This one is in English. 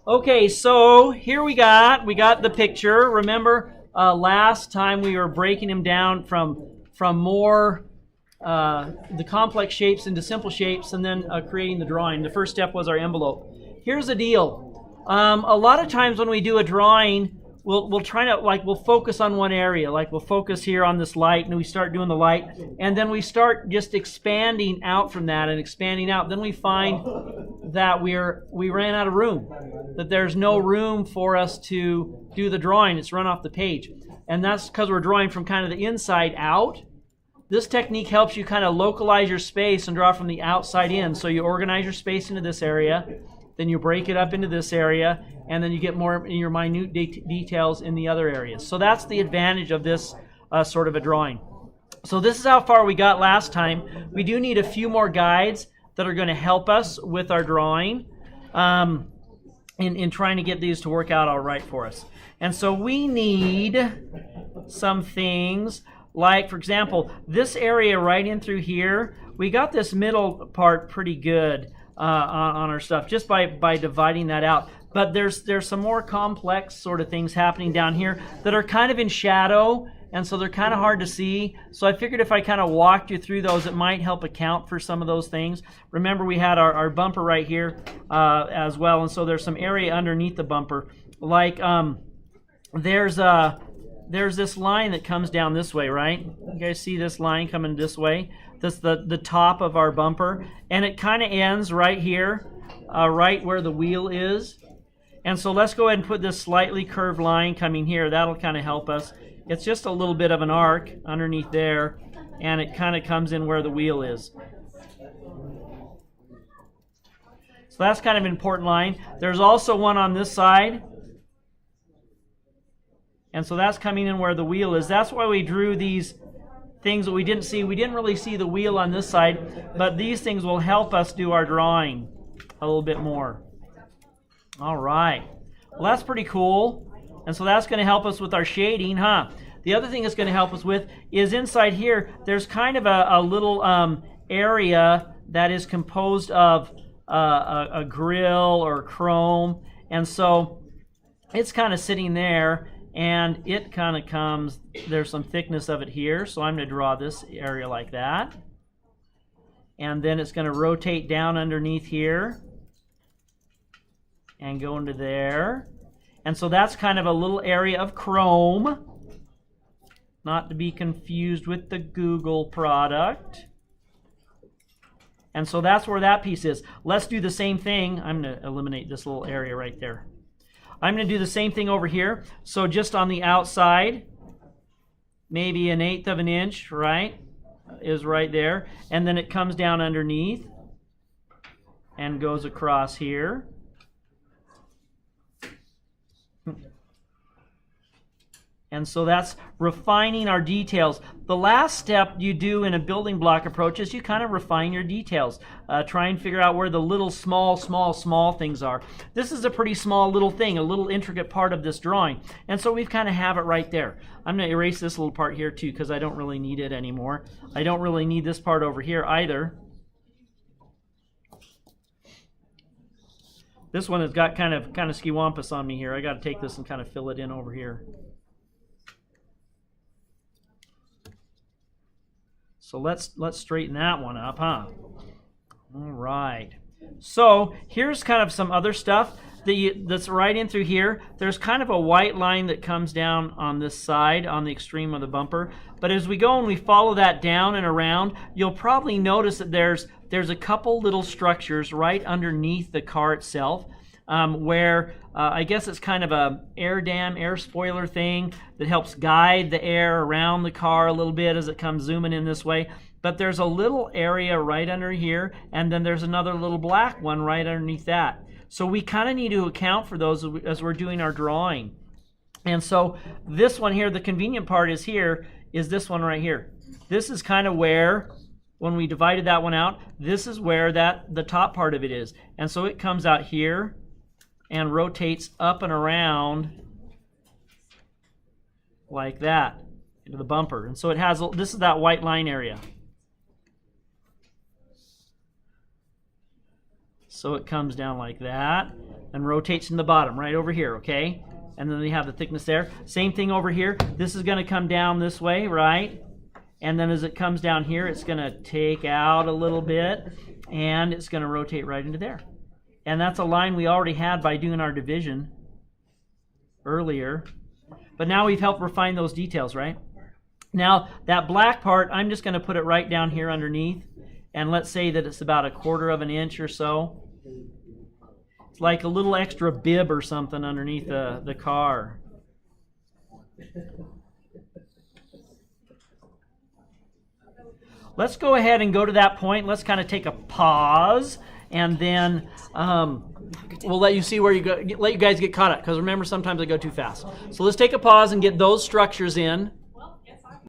Okay, so here we got the picture. Remember, last time we were breaking them down from more the complex shapes into simple shapes, and then creating the drawing. The first step was our envelope. Here's the deal. A lot of times when we do a drawing, we'll try to, we'll focus on one area. Like we'll focus here on this light, and we start doing the light, and then we start just expanding out from that and expanding out. Then we find that we ran out of room, that there's no room for us to do the drawing. It's run off the page, and that's because we're drawing from kind of the inside out. This technique helps you kind of localize your space and draw from the outside in. So you organize your space into this area, then you break it up into this area, and then you get more in your minute details in the other areas. So that's the advantage of this sort of a drawing. So this is how far we got last time. We do need a few more guides that are going to help us with our drawing in trying to get these to work out all right for us. And so we need some things like, for example, this area right in through here, we got this middle part pretty good on our stuff just by dividing that out. But there's some more complex sort of things happening down here that are kind of in shadow, and so they're kind of hard to see. So I figured if I kind of walked you through those, it might help account for some of those things. Remember, we had our bumper right here as well, and so there's some area underneath the bumper. Like there's this line that comes down this way, right? You guys see this line coming this way? That's the top of our bumper, and it kind of ends right here, right where the wheel is. And so let's go ahead and put this slightly curved line coming here. That'll kind of help us. It's just a little bit of an arc underneath there, and it kind of comes in where the wheel is. So that's kind of an important line. There's also one on this side. And so that's coming in where the wheel is. That's why we drew these things that we didn't see. We didn't really see the wheel on this side, but these things will help us do our drawing a little bit more. All right. Well, that's pretty cool. And so that's going to help us with our shading, huh? The other thing it's going to help us with is inside here, there's kind of a little area that is composed of a grill or chrome. And so it's kind of sitting there, and it kind of comes, there's some thickness of it here. So I'm going to draw this area like that. And then it's going to rotate down underneath here and go into there. And so that's kind of a little area of chrome, not to be confused with the Google product. And so that's where that piece is. Let's do the same thing. I'm going to eliminate this little area right there. I'm going to do the same thing over here. So just on the outside, maybe 1/8 of an inch, right, is right there. And then it comes down underneath and goes across here. And so that's refining our details. The last step you do in a building block approach is you kind of refine your details. Try and figure out where the little small things are. This is a pretty small little thing, a little intricate part of this drawing. And so we kind of have it right there. I'm going to erase this little part here too because I don't really need it anymore. I don't really need this part over here either. This one has got kind of skiwampus on me here. I got to take this and kind of fill it in over here. So let's straighten that one up, huh? All right. So here's kind of some other stuff that's right in through here. There's kind of a white line that comes down on this side, on the extreme of the bumper. But as we go and we follow that down and around, you'll probably notice that there's a couple little structures right underneath the car itself. Where I guess it's kind of a air dam, air spoiler thing that helps guide the air around the car a little bit as it comes zooming in this way. But there's a little area right under here, and then there's another little black one right underneath that. So we kind of need to account for those as we're doing our drawing. And so this one here, the convenient part is this one right here. This is kind of where, when we divided that one out, this is where the top part of it is. And so it comes out here and rotates up and around like that into the bumper. And so it has, this is that white line area. So it comes down like that. and rotates in the bottom, right over here, okay? And then you have the thickness there. Same thing over here. This is going to come down this way, right? And then as it comes down here, it's going to take out a little bit, and it's going to rotate right into there. And that's a line we already had by doing our division earlier. But now we've helped refine those details, right? Now, that black part, I'm just going to put it right down here underneath. And let's say that it's about 1/4 of an inch or so. It's like a little extra bib or something underneath the car. Let's go ahead and go to that point. Let's kind of take a pause, and then we'll let you see where you go. Let you guys get caught up, because remember, sometimes I go too fast. So let's take a pause and get those structures in.